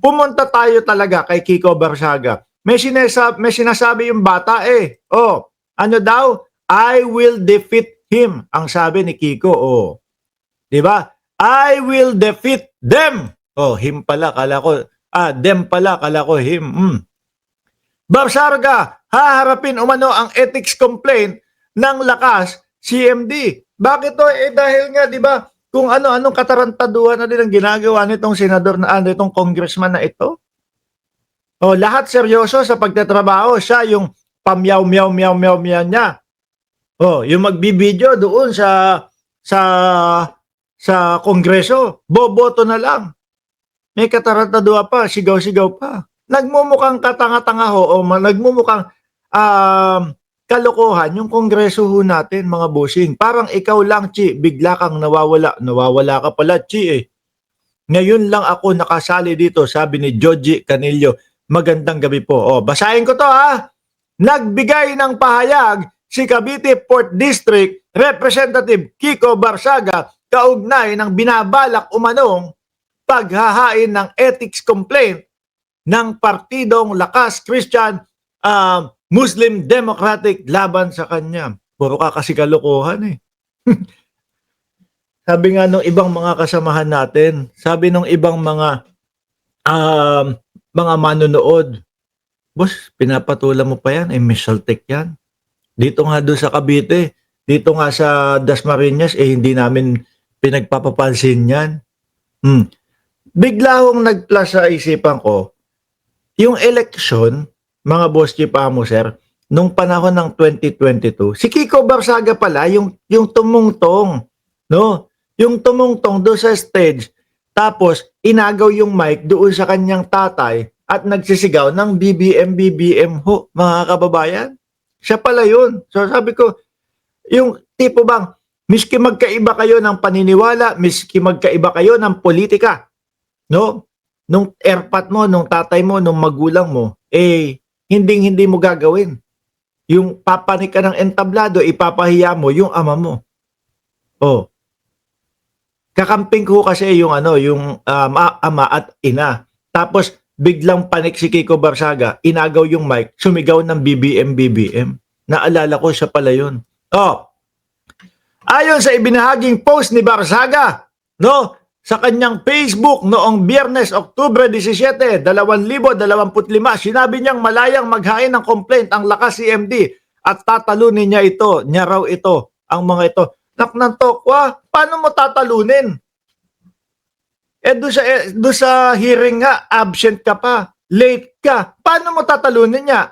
pumunta tayo talaga kay Kiko Barsaga. May sinasabi yung bata eh. Oh, ano daw? I will defeat him. Ang sabi ni Kiko, oh. 'Di ba? I will defeat them. Oh, him pala, kala ko, them pala, kala ko him. Barsaga, haharapin umano ang ethics complaint ng Lakas CMD. Bakit to? Eh dahil nga, 'di ba, kung ano-anong katarantaduhan na din ang ginagawa nitong senador na nitong congressman na ito. Oh, lahat seryoso sa pagtatrabaho. Siya yung pamyaw-meow-meow-meow niya. Oh, yung magbibideo doon sa kongreso, boboto na lang. May katarantaduhan pa, sigaw-sigaw pa. Nagmumukhang katanga-tanga ho, o nagmumukhang kalokohan yung kongreso ho natin, mga bossing. Parang ikaw lang, Chi, bigla kang nawawala. Nawawala ka pala, Chi eh. Ngayon lang ako nakasali dito, sabi ni Joji Canillo. Magandang gabi po. O, basahin ko to ha. Nagbigay ng pahayag si Cavite Port District Representative Kiko Barsaga kaugnay ng binabalak umanong paghahain ng ethics complaint ng partidong Lakas Christian Muslim Democratic laban sa kanya. Puro ka kasi kalokohan eh. Sabi nga nung ibang mga kasamahan natin, sabi nung ibang mga manonood, boss, pinapatulan mo pa yan, Misaltek yan. Dito nga doon sa Cavite, dito nga sa Dasmariñas, hindi namin pinagpapapansin yan. Bigla akong nag-plus sa isipan ko, yung election, mga boss chief amo sir, nung panahon ng 2022, si Kiko Barsaga pala, yung tumungtong, no? Yung tumungtong doon sa stage, tapos inagaw yung mic doon sa kanyang tatay at nagsisigaw ng BBM ho, mga kababayan. Siya pala yun. So sabi ko, yung tipo bang, miski magkaiba kayo ng paniniwala, miski magkaiba kayo ng politika, no? Nung airpat mo, nung tatay mo, nung magulang mo, hindi mo gagawin. Yung papanik ka ng entablado, ipapahiya mo yung ama mo. Oh. Kakamping ko kasi yung ama at ina. Tapos biglang panik si Kiko Barsaga, inagaw yung mic, sumigaw ng BBM. Naalala ko siya pala yun. Oh. Ayon sa ibinahaging post ni Barsaga, no, sa kanyang Facebook noong Biyernes, Oktubre 17, 2025, sinabi niyang malayang maghain ng complaint ang Lakas CMD at tatalunin niya raw ito, ang mga ito. Naknantokwa, paano mo tatalunin? Doon sa hearing nga, absent ka pa, late ka. Paano mo tatalunin niya?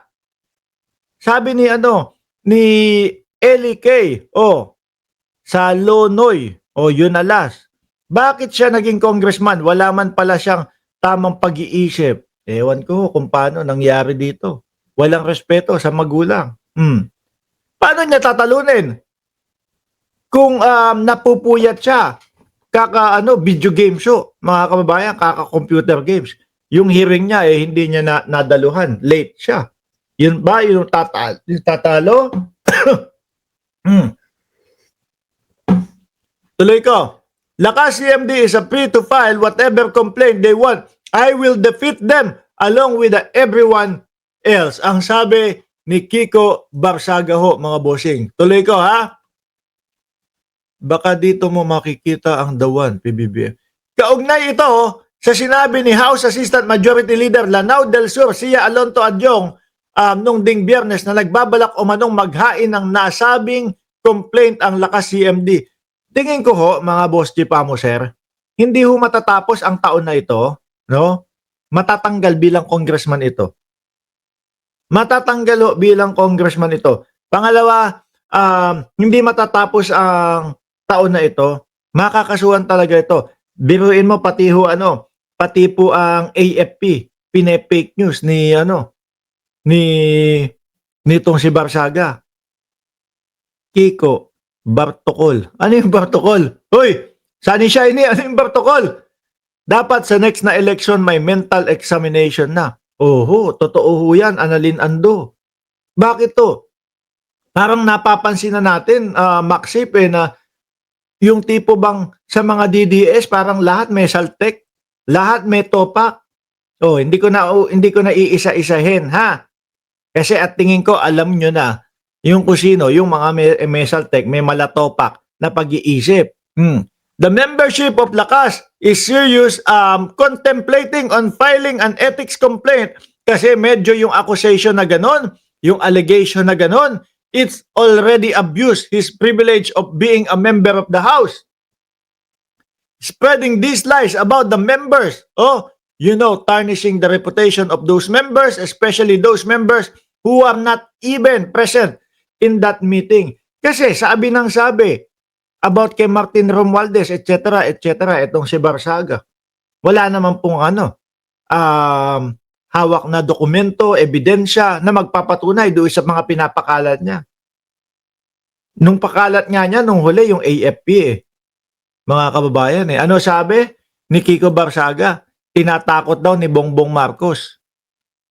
Sabi ni Eli K. Sa Lonoy, Yunalas. Bakit siya naging congressman? Wala man pala siyang tamang pag-iisip. Ewan ko kung paano nangyari dito. Walang respeto sa magulang. Paano niya tatalunin? Kung napupuyat siya, video game show, mga kababayan, computer games. Yung hearing niya, hindi niya nadaluhan. Late siya. Yun ba yung tatalo? Tuloy ko. Lakas CMD is free to file whatever complaint they want. I will defeat them along with everyone else. Ang sabi ni Kiko Barsaga ho, mga bossing. Tuloy ko ha. Baka dito mo makikita ang dawan, PBBM. Kaugnay ito sa sinabi ni House Assistant Majority Leader Lanao del Sur, Sia Alonto Adyong, nung ding Biyernes na nagbabalak umanong maghain ng nasabing complaint ang Lakas CMD. Tingin ko ho, mga boss chief amo sir, hindi ho matatapos ang taon na ito, no? Matatanggal bilang congressman ito. Matatanggal ho bilang congressman ito. Pangalawa, hindi matatapos ang taon na ito, makakasuhan talaga ito. Biruin mo pati po ang AFP, pine-fake news nitong si Barsaga. Kiko Bartokol. Ano yung Bartokol? Hoy, Sunny Shiny, ano yung Bartokol? Dapat sa next na election may mental examination na. Oho, totoo ho yan, Annalyn Ando. Bakit to? Parang napapansin na natin, Maxip, na yung tipo bang sa mga DDS, parang lahat may saltek, lahat may topak. Oh, hindi ko na iisa-isahin, ha? Kasi at tingin ko alam nyo na yung kung sino, yung mga Mesaltec, may malatopak na pag-iisip. The membership of Lakas is serious contemplating on filing an ethics complaint kasi medyo yung accusation na ganon, yung allegation na ganon, it's already abused his privilege of being a member of the House. Spreading these lies about the members. Oh, tarnishing the reputation of those members, especially those members who are not even present in that meeting. Kasi sabi ng sabi about kay Martin Romualdez, etc., etc., itong si Barsaga. Wala naman pong hawak na dokumento, ebidensya na magpapatunay doon sa mga pinapakalat niya. Nung pakalat nga niya, nung huli, yung AFP mga kababayan Ano sabi ni Kiko Barsaga? Tinatakot daw ni Bongbong Marcos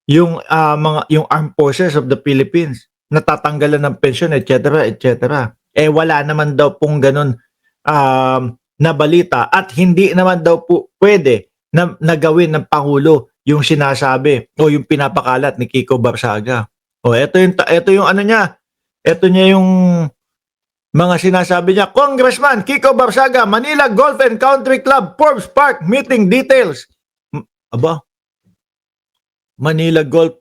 yung yung Armed Forces of the Philippines, natatanggalan ng pensyon, etc., etc. Wala naman daw pong ganun na balita at hindi naman daw po pwede na gawin ng Pangulo yung sinasabi o yung pinapakalat ni Kiko Barsaga. Ito yung ano niya. Ito niya yung mga sinasabi niya. Congressman Kiko Barsaga, Manila Golf and Country Club, Forbes Park, meeting details. Aba, Manila Golf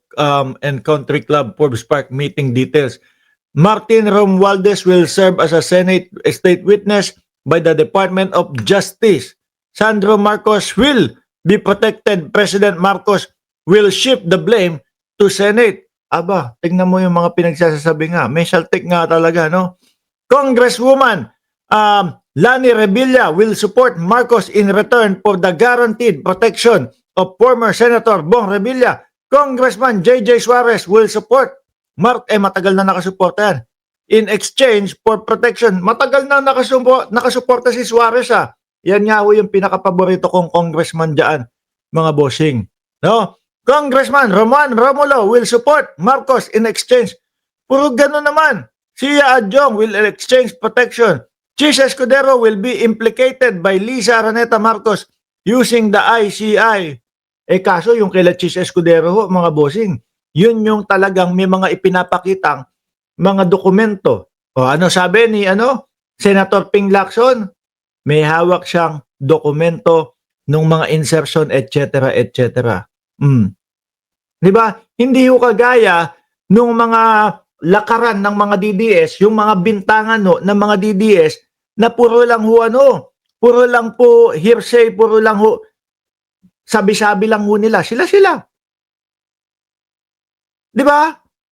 and Country Club, Forbes Park, meeting details. Martin Romualdez will serve as a Senate state witness by the Department of Justice. Sandro Marcos will be protected. President Marcos will shift the blame to Senate. Aba, tingnan mo yung mga pinagsasabi nga. May saltik nga talaga, no? Congresswoman Lani Revilla will support Marcos in return for the guaranteed protection of former Senator Bong Revilla. Congressman J.J. Suarez will support matagal na nakasuporta yan. In exchange for protection. Matagal na nakasuporta si Suarez Yan nga ho yung pinakapaborito kong congressman dyan, mga bossing. No? Congressman Roman Romulo will support Marcos in exchange. Puro gano'n naman. Sia Adjong will exchange protection. Chis Escudero will be implicated by Lisa Araneta Marcos using the ICI. Kaso yung kila Chis Escudero ho, mga bossing, yun yung talagang may mga ipinapakitang mga dokumento. Ano sabi ni Senator Ping Lacson? May hawak siyang dokumento ng mga insertion, etc., etc. Di ba? Hindi ho kagaya nung mga lakaran ng mga DDS, yung mga bintangan ng mga DDS na puro lang puro lang po hearsay, puro lang sabi-sabi lang nila. Sila. Di ba?